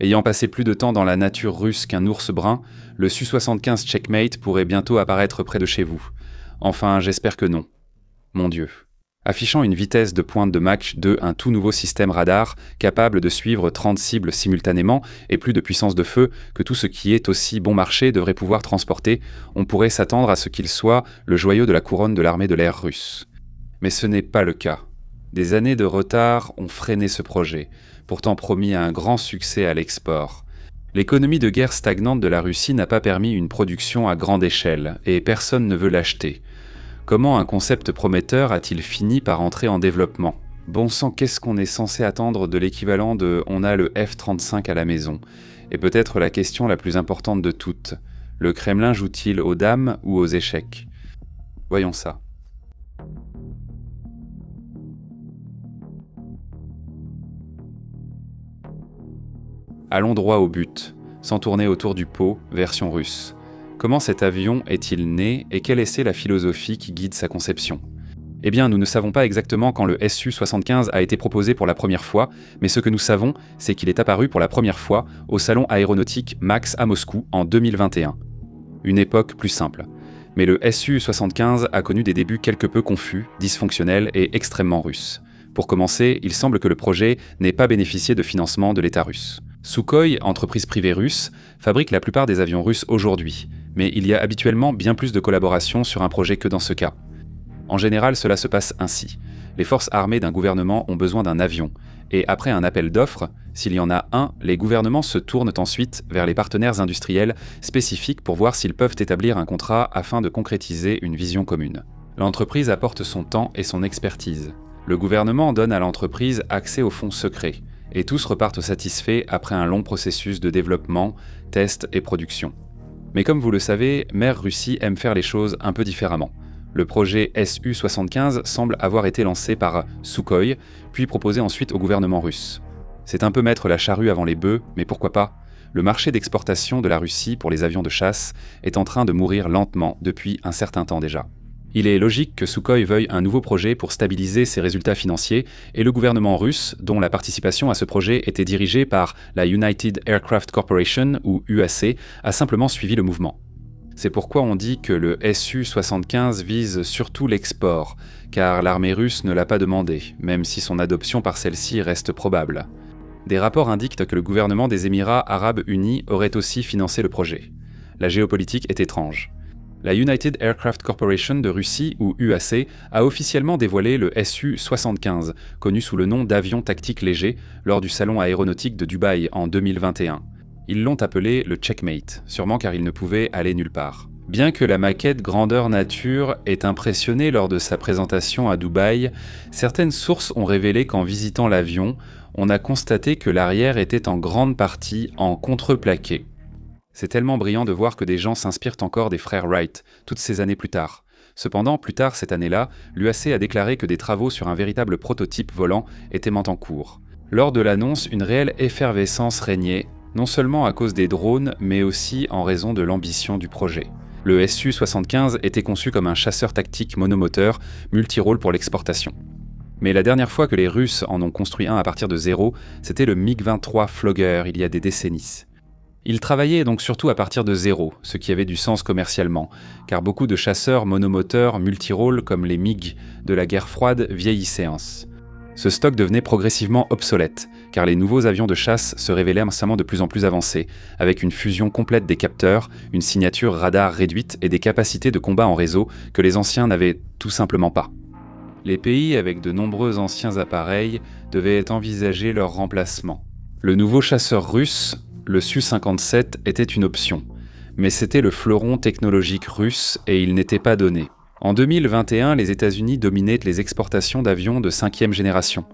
Ayant passé plus de temps dans la nature russe qu'un ours brun, le Su-75 Checkmate pourrait bientôt apparaître près de chez vous. Enfin, j'espère que non. Mon Dieu. Affichant une vitesse de pointe de Mach 2, un tout nouveau système radar capable de suivre 30 cibles simultanément et plus de puissance de feu que tout ce qui est aussi bon marché devrait pouvoir transporter, on pourrait s'attendre à ce qu'il soit le joyau de la couronne de l'armée de l'air russe. Mais ce n'est pas le cas. Des années de retard ont freiné ce projet, pourtant promis un grand succès à l'export. L'économie de guerre stagnante de la Russie n'a pas permis une production à grande échelle, et personne ne veut l'acheter. Comment un concept prometteur a-t-il fini par entrer en développement ? Bon sang, qu'est-ce qu'on est censé attendre de l'équivalent de « on a le F-35 à la maison » ? Et peut-être la question la plus importante de toutes, le Kremlin joue-t-il aux dames ou aux échecs ? Voyons ça. Allons droit au but, sans tourner autour du pot, version russe. Comment cet avion est-il né et quelle est la philosophie qui guide sa conception ? Eh bien, nous ne savons pas exactement quand le Su-75 a été proposé pour la première fois, mais ce que nous savons, c'est qu'il est apparu pour la première fois au salon aéronautique MAX à Moscou en 2021. Une époque plus simple. Mais le Su-75 a connu des débuts quelque peu confus, dysfonctionnels et extrêmement russes. Pour commencer, il semble que le projet n'ait pas bénéficié de financement de l'État russe. Sukhoi, entreprise privée russe, fabrique la plupart des avions russes aujourd'hui, mais il y a habituellement bien plus de collaboration sur un projet que dans ce cas. En général, cela se passe ainsi. Les forces armées d'un gouvernement ont besoin d'un avion, et après un appel d'offres, s'il y en a un, les gouvernements se tournent ensuite vers les partenaires industriels spécifiques pour voir s'ils peuvent établir un contrat afin de concrétiser une vision commune. L'entreprise apporte son temps et son expertise. Le gouvernement donne à l'entreprise accès aux fonds secrets, et tous repartent satisfaits après un long processus de développement, test et production. Mais comme vous le savez, Mère Russie aime faire les choses un peu différemment. Le projet Su-75 semble avoir été lancé par Sukhoi, puis proposé ensuite au gouvernement russe. C'est un peu mettre la charrue avant les bœufs, mais pourquoi pas ? Le marché d'exportation de la Russie pour les avions de chasse est en train de mourir lentement depuis un certain temps déjà. Il est logique que Sukhoi veuille un nouveau projet pour stabiliser ses résultats financiers et le gouvernement russe, dont la participation à ce projet était dirigée par la United Aircraft Corporation ou UAC, a simplement suivi le mouvement. C'est pourquoi on dit que le Su-75 vise surtout l'export, car l'armée russe ne l'a pas demandé, même si son adoption par celle-ci reste probable. Des rapports indiquent que le gouvernement des Émirats arabes unis aurait aussi financé le projet. La géopolitique est étrange. La United Aircraft Corporation de Russie, ou UAC, a officiellement dévoilé le Su-75, connu sous le nom d'avion tactique léger, lors du salon aéronautique de Dubaï en 2021. Ils l'ont appelé le Checkmate, sûrement car il ne pouvait aller nulle part. Bien que la maquette grandeur nature ait impressionné lors de sa présentation à Dubaï, certaines sources ont révélé qu'en visitant l'avion, on a constaté que l'arrière était en grande partie en contreplaqué. C'est tellement brillant de voir que des gens s'inspirent encore des frères Wright, toutes ces années plus tard. Cependant, plus tard cette année-là, l'UAC a déclaré que des travaux sur un véritable prototype volant étaient en cours. Lors de l'annonce, une réelle effervescence régnait, non seulement à cause des drones, mais aussi en raison de l'ambition du projet. Le Su-75 était conçu comme un chasseur tactique monomoteur, multirôle pour l'exportation. Mais la dernière fois que les Russes en ont construit un à partir de zéro, c'était le MiG-23 Flogger, il y a des décennies. Ils travaillaient donc surtout à partir de zéro, ce qui avait du sens commercialement, car beaucoup de chasseurs monomoteurs multirôles comme les MiG de la guerre froide vieillissaient. Ce stock devenait progressivement obsolète, car les nouveaux avions de chasse se révélaient récemment de plus en plus avancés, avec une fusion complète des capteurs, une signature radar réduite et des capacités de combat en réseau que les anciens n'avaient tout simplement pas. Les pays avec de nombreux anciens appareils devaient envisager leur remplacement. Le nouveau chasseur russe, le Su-57, était une option, mais c'était le fleuron technologique russe et il n'était pas donné. En 2021, les États-Unis dominaient les exportations d'avions de 5e génération.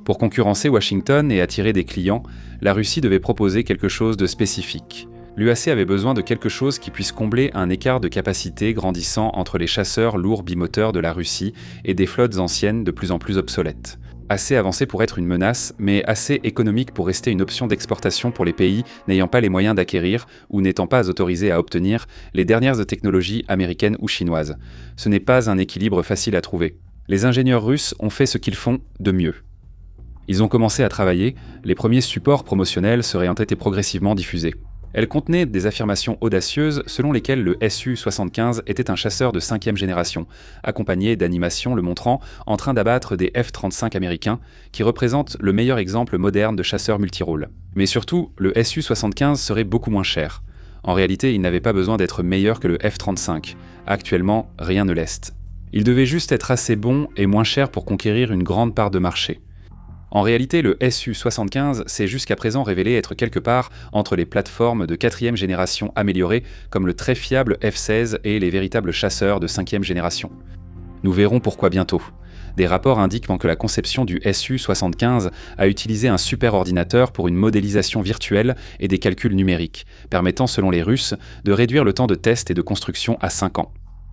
Pour concurrencer Washington et attirer des clients, la Russie devait proposer quelque chose de spécifique. L'UAC avait besoin de quelque chose qui puisse combler un écart de capacité grandissant entre les chasseurs lourds bimoteurs de la Russie et des flottes anciennes de plus en plus obsolètes. Assez avancé pour être une menace, mais assez économique pour rester une option d'exportation pour les pays n'ayant pas les moyens d'acquérir ou n'étant pas autorisés à obtenir les dernières technologies américaines ou chinoises. Ce n'est pas un équilibre facile à trouver. Les ingénieurs russes ont fait ce qu'ils font de mieux. Ils ont commencé à travailler, les premiers supports promotionnels seraient ont été progressivement diffusés. Elle contenait des affirmations audacieuses selon lesquelles le Su-75 était un chasseur de 5e génération, accompagné d'animations le montrant en train d'abattre des F-35 américains, qui représentent le meilleur exemple moderne de chasseur multirôle. Mais surtout, le Su-75 serait beaucoup moins cher. En réalité, il n'avait pas besoin d'être meilleur que le F-35. Actuellement, rien ne l'est. Il devait juste être assez bon et moins cher pour conquérir une grande part de marché. En réalité, le Su-75 s'est jusqu'à présent révélé être quelque part entre les plateformes de 4e génération améliorées comme le très fiable F-16 et les véritables chasseurs de 5e génération. Nous verrons pourquoi bientôt. Des rapports indiquent que la conception du Su-75 a utilisé un superordinateur pour une modélisation virtuelle et des calculs numériques, permettant selon les Russes de réduire le temps de test et de construction à 5 ans.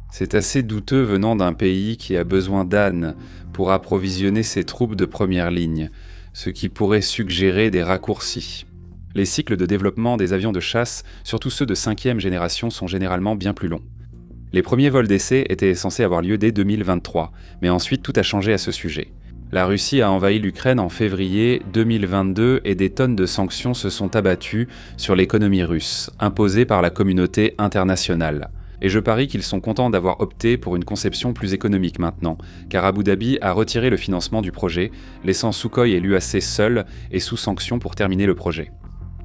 C'est assez douteux venant d'un pays qui a besoin d'ânes pour approvisionner ses troupes de première ligne, ce qui pourrait suggérer des raccourcis. Les cycles de développement des avions de chasse, surtout ceux de 5e génération, sont généralement bien plus longs. Les premiers vols d'essai étaient censés avoir lieu dès 2023, mais ensuite tout a changé à ce sujet. La Russie a envahi l'Ukraine en février 2022 et des tonnes de sanctions se sont abattues sur l'économie russe, imposées par la communauté internationale. Et je parie qu'ils sont contents d'avoir opté pour une conception plus économique maintenant, car Abu Dhabi a retiré le financement du projet, laissant Sukhoi et l'UAC seuls et sous sanction pour terminer le projet.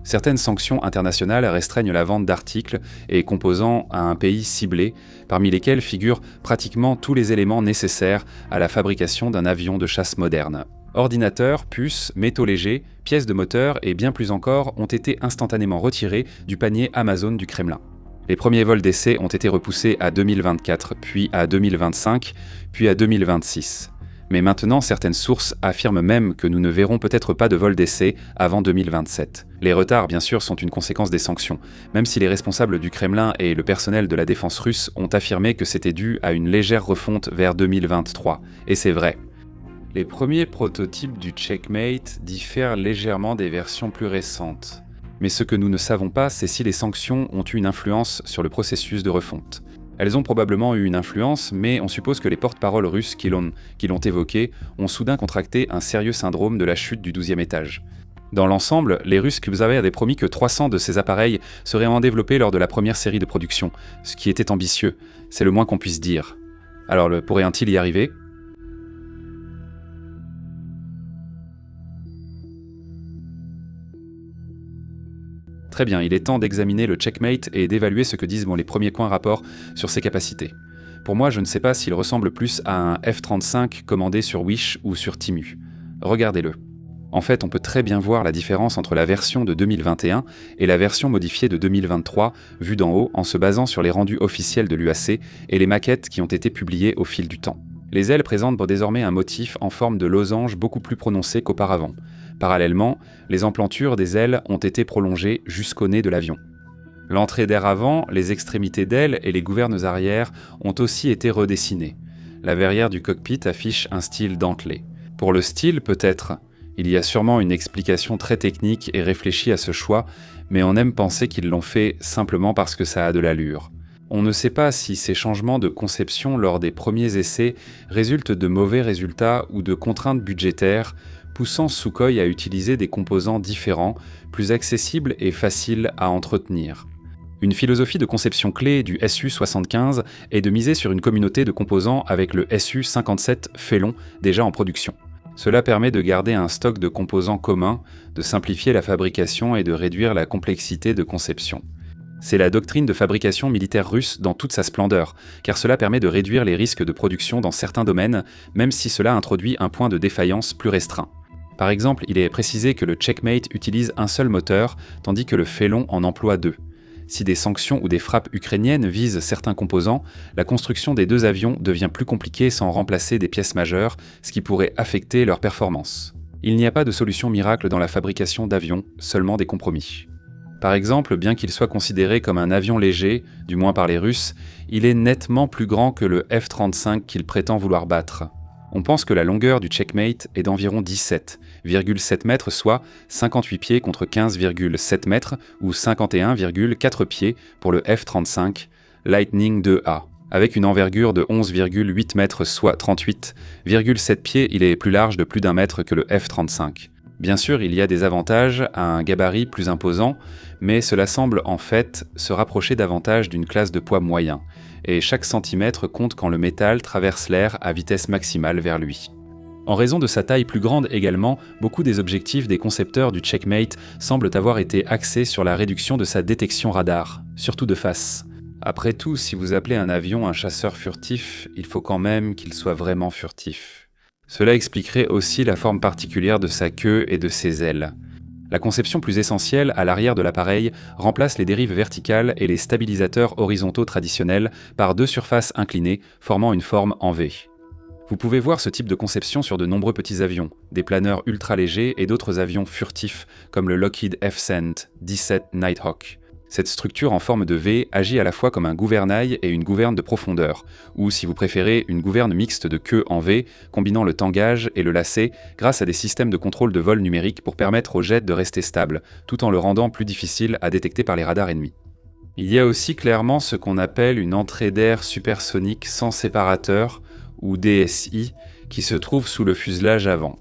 Certaines sanctions internationales restreignent la vente d'articles et composants à un pays ciblé, parmi lesquels figurent pratiquement tous les éléments nécessaires à la fabrication d'un avion de chasse moderne. Ordinateurs, puces, métaux légers, pièces de moteur et bien plus encore ont été instantanément retirés du panier Amazon du Kremlin. Les premiers vols d'essai ont été repoussés à 2024, puis à 2025, puis à 2026. Mais maintenant, certaines sources affirment même que nous ne verrons peut-être pas de vol d'essai avant 2027. Les retards, bien sûr, sont une conséquence des sanctions, même si les responsables du Kremlin et le personnel de la défense russe ont affirmé que c'était dû à une légère refonte vers 2023. Et c'est vrai. Les premiers prototypes du Checkmate diffèrent légèrement des versions plus récentes. Mais ce que nous ne savons pas, c'est si les sanctions ont eu une influence sur le processus de refonte. Elles ont probablement eu une influence, mais on suppose que les porte-paroles russes qui l'ont évoqué ont soudain contracté un sérieux syndrome de la chute du 12e étage. Dans l'ensemble, les Russes avaient promis que 300 de ces appareils seraient en développés lors de la première série de production, ce qui était ambitieux, c'est le moins qu'on puisse dire. Alors pourrait-il y arriver ? Très bien, il est temps d'examiner le Checkmate et d'évaluer ce que disent les premiers points rapports sur ses capacités. Pour moi, je ne sais pas s'il ressemble plus à un F-35 commandé sur Wish ou sur Timu. Regardez-le. En fait, on peut très bien voir la différence entre la version de 2021 et la version modifiée de 2023, vue d'en haut en se basant sur les rendus officiels de l'UAC et les maquettes qui ont été publiées au fil du temps. Les ailes présentent désormais un motif en forme de losange beaucoup plus prononcé qu'auparavant. Parallèlement, les emplantures des ailes ont été prolongées jusqu'au nez de l'avion. L'entrée d'air avant, les extrémités d'ailes et les gouvernes arrière ont aussi été redessinées. La verrière du cockpit affiche un style dentelé. Pour le style, peut-être, il y a sûrement une explication très technique et réfléchie à ce choix, mais on aime penser qu'ils l'ont fait simplement parce que ça a de l'allure. On ne sait pas si ces changements de conception lors des premiers essais résultent de mauvais résultats ou de contraintes budgétaires, poussant Sukhoi à utiliser des composants différents, plus accessibles et faciles à entretenir. Une philosophie de conception clé du Su-75 est de miser sur une communauté de composants avec le Su-57 Phélan déjà en production. Cela permet de garder un stock de composants communs, de simplifier la fabrication et de réduire la complexité de conception. C'est la doctrine de fabrication militaire russe dans toute sa splendeur, car cela permet de réduire les risques de production dans certains domaines, même si cela introduit un point de défaillance plus restreint. Par exemple, il est précisé que le Checkmate utilise un seul moteur, tandis que le Phélan en emploie 2. Si des sanctions ou des frappes ukrainiennes visent certains composants, la construction des 2 avions devient plus compliquée sans remplacer des pièces majeures, ce qui pourrait affecter leur performance. Il n'y a pas de solution miracle dans la fabrication d'avions, seulement des compromis. Par exemple, bien qu'il soit considéré comme un avion léger, du moins par les Russes, il est nettement plus grand que le F-35 qu'il prétend vouloir battre. On pense que la longueur du Checkmate est d'environ 17,7 mètres, soit 58 pieds contre 15,7 mètres ou 51,4 pieds pour le F-35 Lightning II-A. Avec une envergure de 11,8 mètres, soit 38,7 pieds, il est plus large de plus d'1 mètre que le F-35. Bien sûr, il y a des avantages à un gabarit plus imposant, mais cela semble en fait se rapprocher davantage d'une classe de poids moyen, et chaque centimètre compte quand le métal traverse l'air à vitesse maximale vers lui. En raison de sa taille plus grande également, beaucoup des objectifs des concepteurs du Checkmate semblent avoir été axés sur la réduction de sa détection radar, surtout de face. Après tout, si vous appelez un avion un chasseur furtif, il faut quand même qu'il soit vraiment furtif. Cela expliquerait aussi la forme particulière de sa queue et de ses ailes. La conception plus essentielle à l'arrière de l'appareil remplace les dérives verticales et les stabilisateurs horizontaux traditionnels par deux surfaces inclinées formant une forme en V. Vous pouvez voir ce type de conception sur de nombreux petits avions, des planeurs ultra légers et d'autres avions furtifs comme le Lockheed F-117 17 Nighthawk. Cette structure en forme de V agit à la fois comme un gouvernail et une gouverne de profondeur, ou si vous préférez, une gouverne mixte de queue en V, combinant le tangage et le lacet grâce à des systèmes de contrôle de vol numérique pour permettre au jet de rester stable, tout en le rendant plus difficile à détecter par les radars ennemis. Il y a aussi clairement ce qu'on appelle une entrée d'air supersonique sans séparateur, ou DSI, qui se trouve sous le fuselage avant.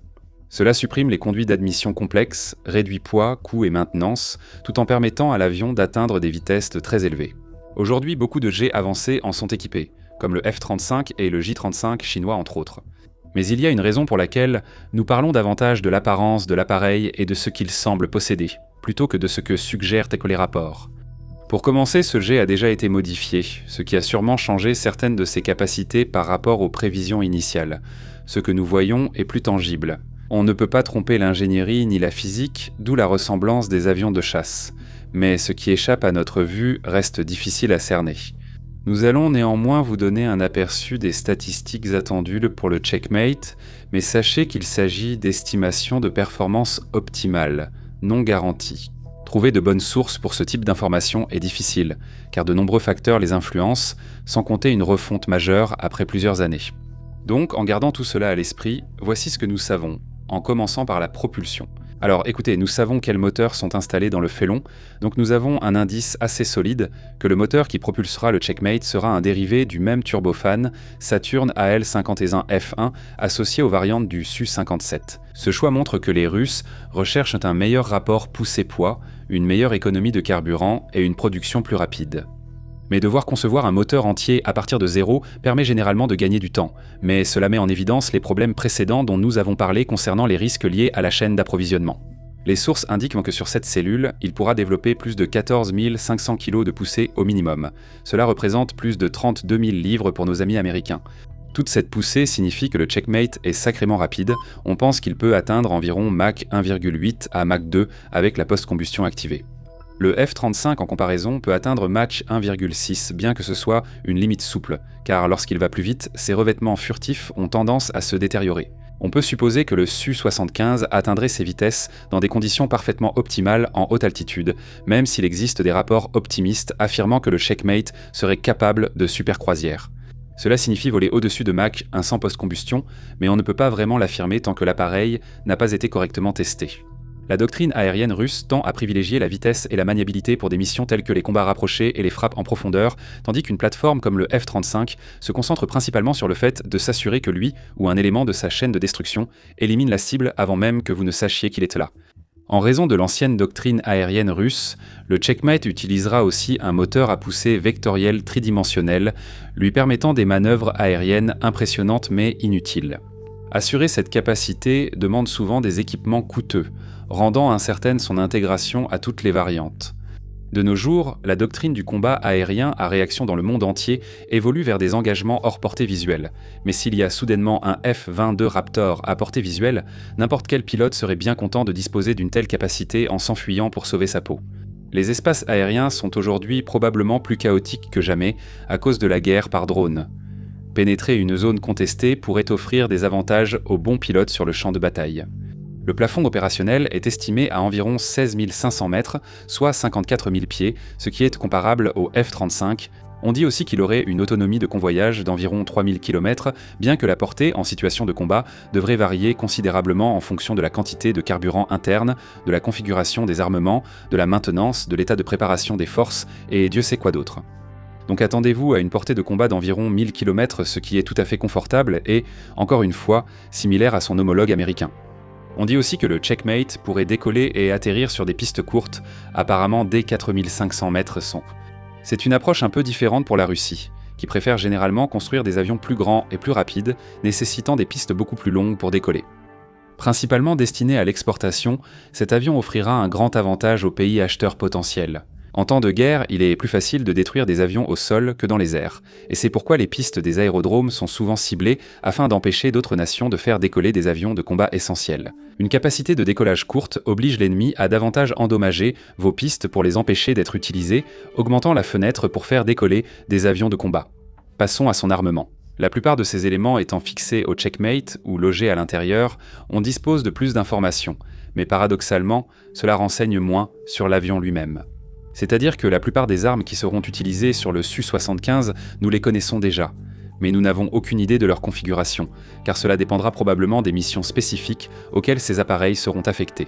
Cela supprime les conduits d'admission complexes, réduit poids, coût et maintenance, tout en permettant à l'avion d'atteindre des vitesses très élevées. Aujourd'hui, beaucoup de jets avancés en sont équipés, comme le F-35 et le J-35 chinois entre autres. Mais il y a une raison pour laquelle nous parlons davantage de l'apparence de l'appareil et de ce qu'il semble posséder, plutôt que de ce que suggèrent les rapports. Pour commencer, ce jet a déjà été modifié, ce qui a sûrement changé certaines de ses capacités par rapport aux prévisions initiales. Ce que nous voyons est plus tangible. On ne peut pas tromper l'ingénierie ni la physique, d'où la ressemblance des avions de chasse. Mais ce qui échappe à notre vue reste difficile à cerner. Nous allons néanmoins vous donner un aperçu des statistiques attendues pour le Checkmate, mais sachez qu'il s'agit d'estimations de performance optimale, non garanties. Trouver de bonnes sources pour ce type d'informations est difficile, car de nombreux facteurs les influencent, sans compter une refonte majeure après plusieurs années. Donc, en gardant tout cela à l'esprit, voici ce que nous savons, en commençant par la propulsion. Alors écoutez, nous savons quels moteurs sont installés dans le Phélan, donc nous avons un indice assez solide que le moteur qui propulsera le Checkmate sera un dérivé du même turbofan Saturn AL51F1 associé aux variantes du Su-57. Ce choix montre que les Russes recherchent un meilleur rapport poussée-poids, une meilleure économie de carburant et une production plus rapide. Mais devoir concevoir un moteur entier à partir de zéro permet généralement de gagner du temps, mais cela met en évidence les problèmes précédents dont nous avons parlé concernant les risques liés à la chaîne d'approvisionnement. Les sources indiquent que sur cette cellule, il pourra développer plus de 14 500 kg de poussée au minimum. Cela représente plus de 32 000 livres pour nos amis américains. Toute cette poussée signifie que le Checkmate est sacrément rapide, on pense qu'il peut atteindre environ Mach 1,8 à Mach 2 avec la post-combustion activée. Le F-35 en comparaison peut atteindre Mach 1,6 bien que ce soit une limite souple, car lorsqu'il va plus vite, ses revêtements furtifs ont tendance à se détériorer. On peut supposer que le Su-75 atteindrait ces vitesses dans des conditions parfaitement optimales en haute altitude, même s'il existe des rapports optimistes affirmant que le Checkmate serait capable de supercroisière. Cela signifie voler au-dessus de Mach 1 sans post-combustion, mais on ne peut pas vraiment l'affirmer tant que l'appareil n'a pas été correctement testé. La doctrine aérienne russe tend à privilégier la vitesse et la maniabilité pour des missions telles que les combats rapprochés et les frappes en profondeur, tandis qu'une plateforme comme le F-35 se concentre principalement sur le fait de s'assurer que lui, ou un élément de sa chaîne de destruction, élimine la cible avant même que vous ne sachiez qu'il est là. En raison de l'ancienne doctrine aérienne russe, le Checkmate utilisera aussi un moteur à poussée vectorielle tridimensionnelle, lui permettant des manœuvres aériennes impressionnantes mais inutiles. Assurer cette capacité demande souvent des équipements coûteux, rendant incertaine son intégration à toutes les variantes. De nos jours, la doctrine du combat aérien à réaction dans le monde entier évolue vers des engagements hors portée visuelle. Mais s'il y a soudainement un F-22 Raptor à portée visuelle, n'importe quel pilote serait bien content de disposer d'une telle capacité en s'enfuyant pour sauver sa peau. Les espaces aériens sont aujourd'hui probablement plus chaotiques que jamais à cause de la guerre par drone. Pénétrer une zone contestée pourrait offrir des avantages aux bons pilotes sur le champ de bataille. Le plafond opérationnel est estimé à environ 16 500 mètres, soit 54 000 pieds, ce qui est comparable au F-35. On dit aussi qu'il aurait une autonomie de convoyage d'environ 3000 km, bien que la portée, en situation de combat, devrait varier considérablement en fonction de la quantité de carburant interne, de la configuration des armements, de la maintenance, de l'état de préparation des forces et Dieu sait quoi d'autre. Donc attendez-vous à une portée de combat d'environ 1000 km, ce qui est tout à fait confortable et, encore une fois, similaire à son homologue américain. On dit aussi que le Checkmate pourrait décoller et atterrir sur des pistes courtes, apparemment dès 4500 mètres son. C'est une approche un peu différente pour la Russie, qui préfère généralement construire des avions plus grands et plus rapides, nécessitant des pistes beaucoup plus longues pour décoller. Principalement destiné à l'exportation, cet avion offrira un grand avantage aux pays acheteurs potentiels. En temps de guerre, il est plus facile de détruire des avions au sol que dans les airs, et c'est pourquoi les pistes des aérodromes sont souvent ciblées afin d'empêcher d'autres nations de faire décoller des avions de combat essentiels. Une capacité de décollage courte oblige l'ennemi à davantage endommager vos pistes pour les empêcher d'être utilisées, augmentant la fenêtre pour faire décoller des avions de combat. Passons à son armement. La plupart de ces éléments étant fixés au Checkmate ou logés à l'intérieur, on dispose de plus d'informations, mais paradoxalement, cela renseigne moins sur l'avion lui-même. C'est-à-dire que la plupart des armes qui seront utilisées sur le Su-75, nous les connaissons déjà, mais nous n'avons aucune idée de leur configuration, car cela dépendra probablement des missions spécifiques auxquelles ces appareils seront affectés.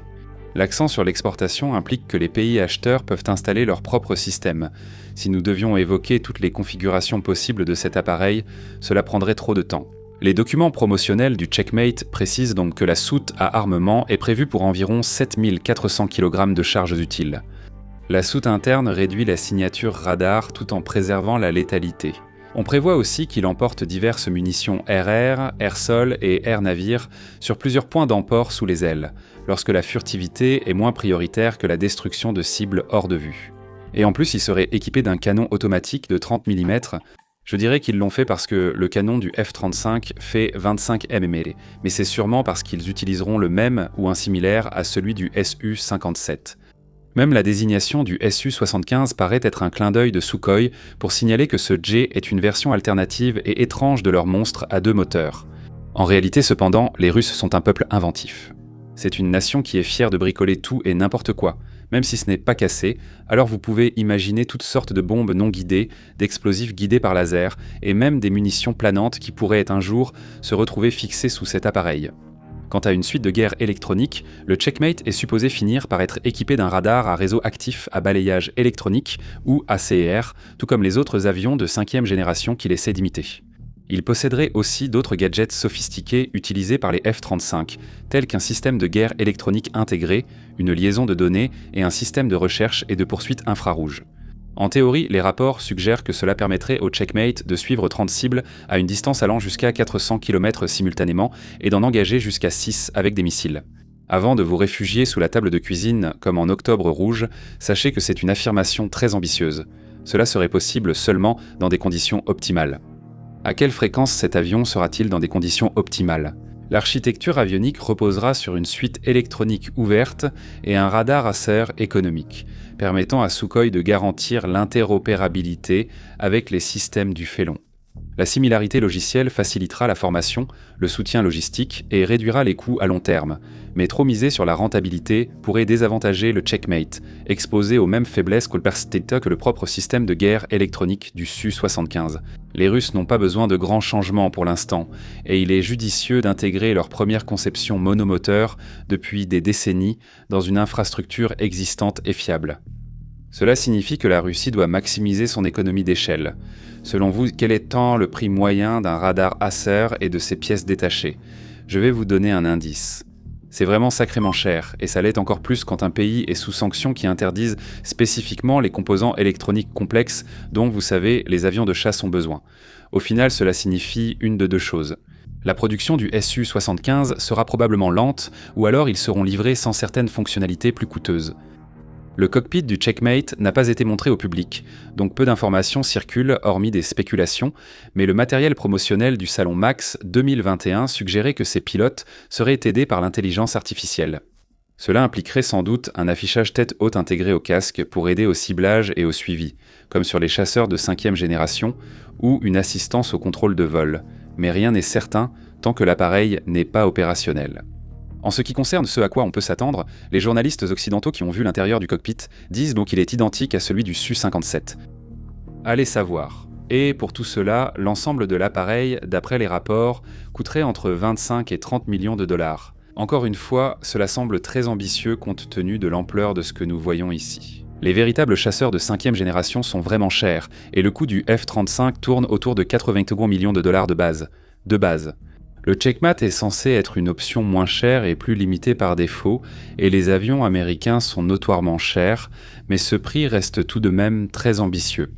L'accent sur l'exportation implique que les pays acheteurs peuvent installer leur propre système. Si nous devions évoquer toutes les configurations possibles de cet appareil, cela prendrait trop de temps. Les documents promotionnels du Checkmate précisent donc que la soute à armement est prévue pour environ 7400 kg de charges utiles. La soute interne réduit la signature radar tout en préservant la létalité. On prévoit aussi qu'il emporte diverses munitions RR, air-sol et air-navire sur plusieurs points d'emport sous les ailes, lorsque la furtivité est moins prioritaire que la destruction de cibles hors de vue. Et en plus, il serait équipé d'un canon automatique de 30 mm. Je dirais qu'ils l'ont fait parce que le canon du F-35 fait 25 mmR, mais c'est sûrement parce qu'ils utiliseront le même ou un similaire à celui du Su-57. Même la désignation du Su-75 paraît être un clin d'œil de Sukhoi pour signaler que ce jet est une version alternative et étrange de leur monstre à 2 moteurs. En réalité cependant, les Russes sont un peuple inventif. C'est une nation qui est fière de bricoler tout et n'importe quoi, même si ce n'est pas cassé, alors vous pouvez imaginer toutes sortes de bombes non guidées, d'explosifs guidés par laser, et même des munitions planantes qui pourraient un jour se retrouver fixées sous cet appareil. Quant à une suite de guerre électronique, le Checkmate est supposé finir par être équipé d'un radar à réseau actif à balayage électronique, ou ACR, tout comme les autres avions de 5e génération qu'il essaie d'imiter. Il posséderait aussi d'autres gadgets sophistiqués utilisés par les F-35, tels qu'un système de guerre électronique intégré, une liaison de données et un système de recherche et de poursuite infrarouge. En théorie, les rapports suggèrent que cela permettrait au Checkmate de suivre 30 cibles à une distance allant jusqu'à 400 km simultanément et d'en engager jusqu'à 6 avec des missiles. Avant de vous réfugier sous la table de cuisine comme en Octobre Rouge, sachez que c'est une affirmation très ambitieuse. Cela serait possible seulement dans des conditions optimales. À quelle fréquence cet avion sera-t-il dans des conditions optimales ? L'architecture avionique reposera sur une suite électronique ouverte et un radar ACR économique, permettant à Sukhoi de garantir l'interopérabilité avec les systèmes du Félon. La similarité logicielle facilitera la formation, le soutien logistique et réduira les coûts à long terme, mais trop miser sur la rentabilité pourrait désavantager le Checkmate, exposé aux mêmes faiblesses que le propre système de guerre électronique du Su-75. Les Russes n'ont pas besoin de grands changements pour l'instant, et il est judicieux d'intégrer leur première conception monomoteur depuis des décennies dans une infrastructure existante et fiable. Cela signifie que la Russie doit maximiser son économie d'échelle. Selon vous, quel est tant le prix moyen d'un radar ACR et de ses pièces détachées ? Je vais vous donner un indice. C'est vraiment sacrément cher, et ça l'est encore plus quand un pays est sous sanctions qui interdisent spécifiquement les composants électroniques complexes dont, vous savez, les avions de chasse ont besoin. Au final, cela signifie une de deux choses. La production du Su-75 sera probablement lente, ou alors ils seront livrés sans certaines fonctionnalités plus coûteuses. Le cockpit du Checkmate n'a pas été montré au public, donc peu d'informations circulent hormis des spéculations, mais le matériel promotionnel du Salon MAX 2021 suggérait que ces pilotes seraient aidés par l'intelligence artificielle. Cela impliquerait sans doute un affichage tête haute intégré au casque pour aider au ciblage et au suivi, comme sur les chasseurs de 5e génération, ou une assistance au contrôle de vol, mais rien n'est certain tant que l'appareil n'est pas opérationnel. En ce qui concerne ce à quoi on peut s'attendre, les journalistes occidentaux qui ont vu l'intérieur du cockpit disent donc qu'il est identique à celui du Su-57. Allez savoir. Et pour tout cela, l'ensemble de l'appareil, d'après les rapports, coûterait entre 25 et 30 millions de dollars. Encore une fois, cela semble très ambitieux compte tenu de l'ampleur de ce que nous voyons ici. Les véritables chasseurs de 5e génération sont vraiment chers, et le coût du F-35 tourne autour de 81 millions de dollars de base. Le Checkmate est censé être une option moins chère et plus limitée par défaut, et les avions américains sont notoirement chers, mais ce prix reste tout de même très ambitieux.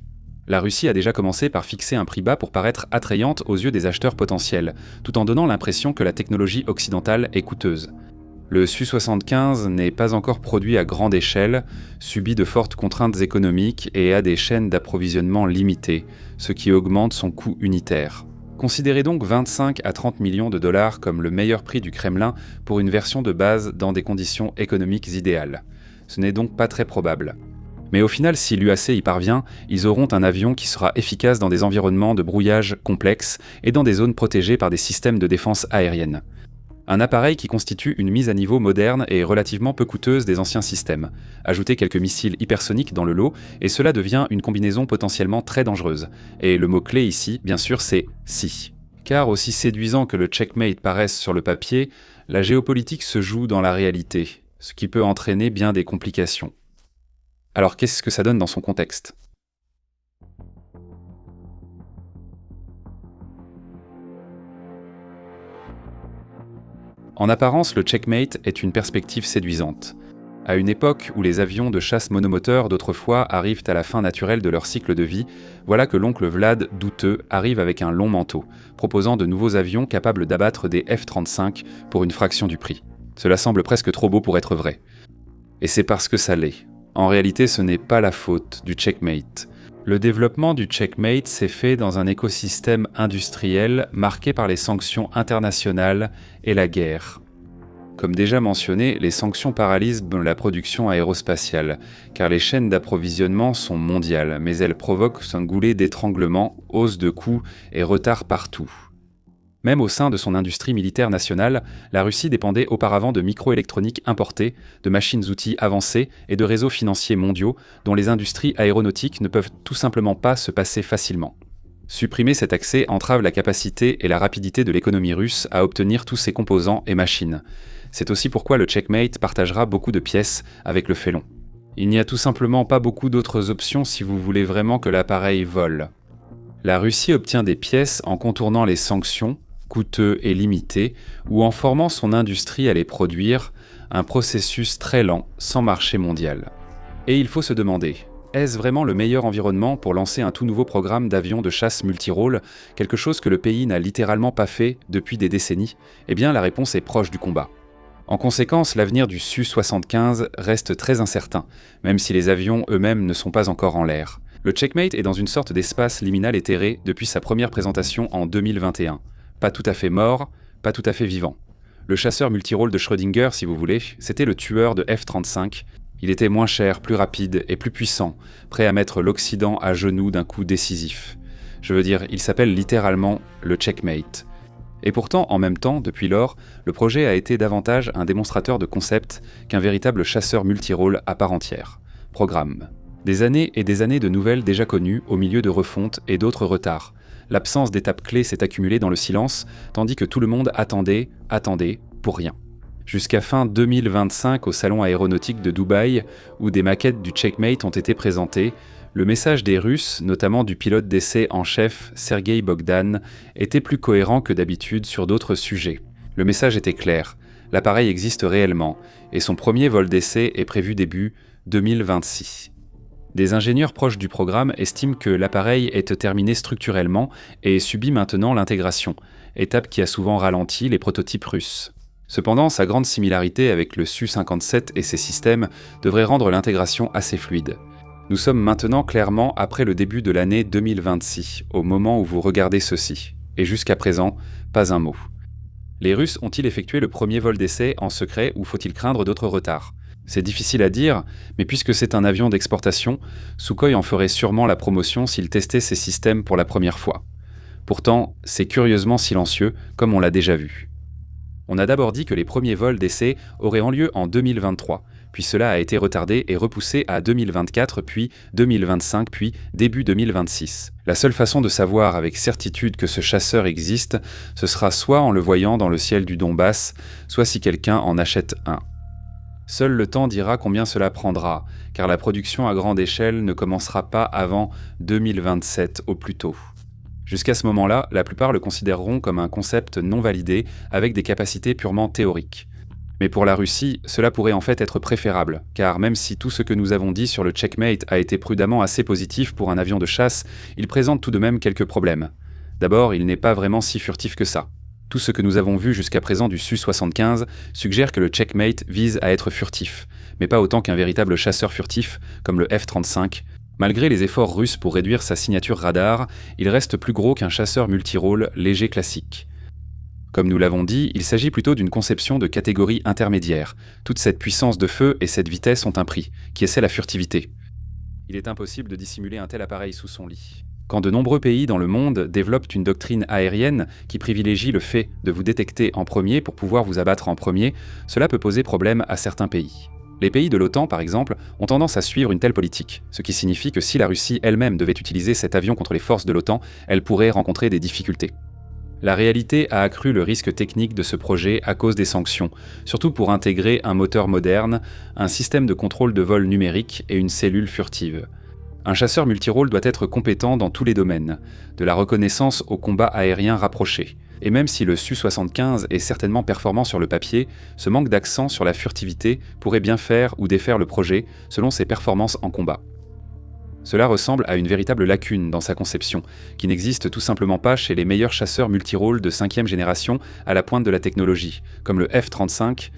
La Russie a déjà commencé par fixer un prix bas pour paraître attrayante aux yeux des acheteurs potentiels, tout en donnant l'impression que la technologie occidentale est coûteuse. Le Su-75 n'est pas encore produit à grande échelle, subit de fortes contraintes économiques et a des chaînes d'approvisionnement limitées, ce qui augmente son coût unitaire. Considérez donc 25 à 30 millions de dollars comme le meilleur prix du Kremlin pour une version de base dans des conditions économiques idéales. Ce n'est donc pas très probable. Mais au final, si l'UAC y parvient, ils auront un avion qui sera efficace dans des environnements de brouillage complexes et dans des zones protégées par des systèmes de défense aérienne. Un appareil qui constitue une mise à niveau moderne et relativement peu coûteuse des anciens systèmes. Ajoutez quelques missiles hypersoniques dans le lot et cela devient une combinaison potentiellement très dangereuse. Et le mot-clé ici, bien sûr, c'est « si ». Car aussi séduisant que le Checkmate paraisse sur le papier, la géopolitique se joue dans la réalité, ce qui peut entraîner bien des complications. Alors qu'est-ce que ça donne dans son contexte ? En apparence, le Checkmate est une perspective séduisante. À une époque où les avions de chasse monomoteurs d'autrefois arrivent à la fin naturelle de leur cycle de vie, voilà que l'oncle Vlad, douteux, arrive avec un long manteau, proposant de nouveaux avions capables d'abattre des F-35 pour une fraction du prix. Cela semble presque trop beau pour être vrai. Et c'est parce que ça l'est. En réalité, ce n'est pas la faute du Checkmate. Le développement du Checkmate s'est fait dans un écosystème industriel marqué par les sanctions internationales et la guerre. Comme déjà mentionné, les sanctions paralysent la production aérospatiale, car les chaînes d'approvisionnement sont mondiales, mais elles provoquent un goulet d'étranglement, hausse de coûts et retard partout. Même au sein de son industrie militaire nationale, la Russie dépendait auparavant de microélectronique importée, de machines-outils avancées et de réseaux financiers mondiaux dont les industries aéronautiques ne peuvent tout simplement pas se passer facilement. Supprimer cet accès entrave la capacité et la rapidité de l'économie russe à obtenir tous ses composants et machines. C'est aussi pourquoi le Checkmate partagera beaucoup de pièces avec le Félon. Il n'y a tout simplement pas beaucoup d'autres options si vous voulez vraiment que l'appareil vole. La Russie obtient des pièces en contournant les sanctions, coûteux et limité, ou en formant son industrie à les produire, un processus très lent, sans marché mondial. Et il faut se demander, est-ce vraiment le meilleur environnement pour lancer un tout nouveau programme d'avions de chasse multirôle, quelque chose que le pays n'a littéralement pas fait depuis des décennies ? Eh bien, la réponse est proche du combat. En conséquence, l'avenir du Su-75 reste très incertain, même si les avions eux-mêmes ne sont pas encore en l'air. Le Checkmate est dans une sorte d'espace liminal éthéré depuis sa première présentation en 2021. Pas tout à fait mort, pas tout à fait vivant. Le chasseur multirôle de Schrödinger, si vous voulez, c'était le tueur de F-35. Il était moins cher, plus rapide et plus puissant, prêt à mettre l'Occident à genoux d'un coup décisif. Je veux dire, il s'appelle littéralement le Checkmate. Et pourtant, en même temps, depuis lors, le projet a été davantage un démonstrateur de concept qu'un véritable chasseur multirôle à part entière. Programme. Des années et des années de nouvelles déjà connues au milieu de refontes et d'autres retards. L'absence d'étapes clés s'est accumulée dans le silence, tandis que tout le monde attendait, pour rien. Jusqu'à fin 2025 au salon aéronautique de Dubaï, où des maquettes du Checkmate ont été présentées, le message des Russes, notamment du pilote d'essai en chef Sergei Bogdan, était plus cohérent que d'habitude sur d'autres sujets. Le message était clair, l'appareil existe réellement, et son premier vol d'essai est prévu début 2026. Des ingénieurs proches du programme estiment que l'appareil est terminé structurellement et subit maintenant l'intégration, étape qui a souvent ralenti les prototypes russes. Cependant, sa grande similarité avec le Su-57 et ses systèmes devrait rendre l'intégration assez fluide. Nous sommes maintenant clairement après le début de l'année 2026, au moment où vous regardez ceci. Et jusqu'à présent, pas un mot. Les Russes ont-ils effectué le premier vol d'essai en secret ou faut-il craindre d'autres retards ? C'est difficile à dire, mais puisque c'est un avion d'exportation, Sukhoi en ferait sûrement la promotion s'il testait ses systèmes pour la première fois. Pourtant, c'est curieusement silencieux, comme on l'a déjà vu. On a d'abord dit que les premiers vols d'essai auraient en lieu en 2023, puis cela a été retardé et repoussé à 2024, puis 2025, puis début 2026. La seule façon de savoir avec certitude que ce chasseur existe, ce sera soit en le voyant dans le ciel du Donbass, soit si quelqu'un en achète un. Seul le temps dira combien cela prendra, car la production à grande échelle ne commencera pas avant 2027 au plus tôt. Jusqu'à ce moment-là, la plupart le considéreront comme un concept non validé avec des capacités purement théoriques. Mais pour la Russie, cela pourrait en fait être préférable, car même si tout ce que nous avons dit sur le Checkmate a été prudemment assez positif pour un avion de chasse, il présente tout de même quelques problèmes. D'abord, il n'est pas vraiment si furtif que ça. Tout ce que nous avons vu jusqu'à présent du Su-75 suggère que le Checkmate vise à être furtif, mais pas autant qu'un véritable chasseur furtif, comme le F-35. Malgré les efforts russes pour réduire sa signature radar, il reste plus gros qu'un chasseur multirôle léger classique. Comme nous l'avons dit, il s'agit plutôt d'une conception de catégorie intermédiaire. Toute cette puissance de feu et cette vitesse ont un prix, qui essaie la furtivité. Il est impossible de dissimuler un tel appareil sous son lit. Quand de nombreux pays dans le monde développent une doctrine aérienne qui privilégie le fait de vous détecter en premier pour pouvoir vous abattre en premier, cela peut poser problème à certains pays. Les pays de l'OTAN, par exemple, ont tendance à suivre une telle politique, ce qui signifie que si la Russie elle-même devait utiliser cet avion contre les forces de l'OTAN, elle pourrait rencontrer des difficultés. La réalité a accru le risque technique de ce projet à cause des sanctions, surtout pour intégrer un moteur moderne, un système de contrôle de vol numérique et une cellule furtive. Un chasseur multirôle doit être compétent dans tous les domaines, de la reconnaissance au combat aérien rapproché. Et même si le Su-75 est certainement performant sur le papier, ce manque d'accent sur la furtivité pourrait bien faire ou défaire le projet selon ses performances en combat. Cela ressemble à une véritable lacune dans sa conception, qui n'existe tout simplement pas chez les meilleurs chasseurs multirôles de 5e génération à la pointe de la technologie, comme le F-35.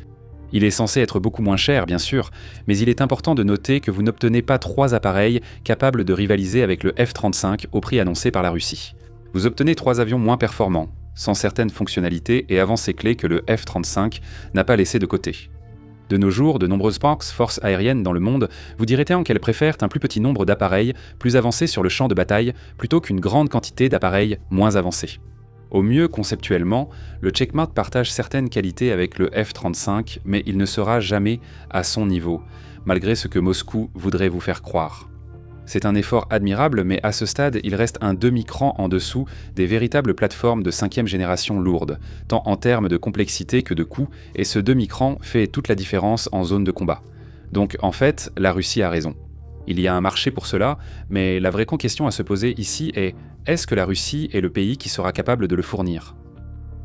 Il est censé être beaucoup moins cher, bien sûr, mais il est important de noter que vous n'obtenez pas 3 appareils capables de rivaliser avec le F-35 au prix annoncé par la Russie. Vous obtenez 3 avions moins performants, sans certaines fonctionnalités et avancées clés que le F-35 n'a pas laissé de côté. De nos jours, de nombreuses forces aériennes dans le monde vous diraient qu'elles préfèrent un plus petit nombre d'appareils plus avancés sur le champ de bataille plutôt qu'une grande quantité d'appareils moins avancés. Au mieux, conceptuellement, le Checkmate partage certaines qualités avec le F-35, mais il ne sera jamais à son niveau, malgré ce que Moscou voudrait vous faire croire. C'est un effort admirable, mais à ce stade, il reste un demi-cran en dessous des véritables plateformes de 5e génération lourdes, tant en termes de complexité que de coût, et ce demi-cran fait toute la différence en zone de combat. Donc en fait, la Russie a raison. Il y a un marché pour cela, mais la vraie question à se poser ici est-ce que la Russie est le pays qui sera capable de le fournir ?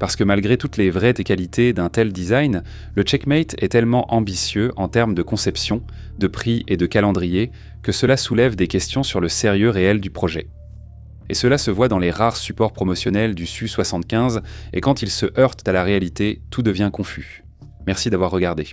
Parce que malgré toutes les vraies qualités d'un tel design, le Checkmate est tellement ambitieux en termes de conception, de prix et de calendrier que cela soulève des questions sur le sérieux réel du projet. Et cela se voit dans les rares supports promotionnels du Su-75, et quand il se heurte à la réalité, tout devient confus. Merci d'avoir regardé.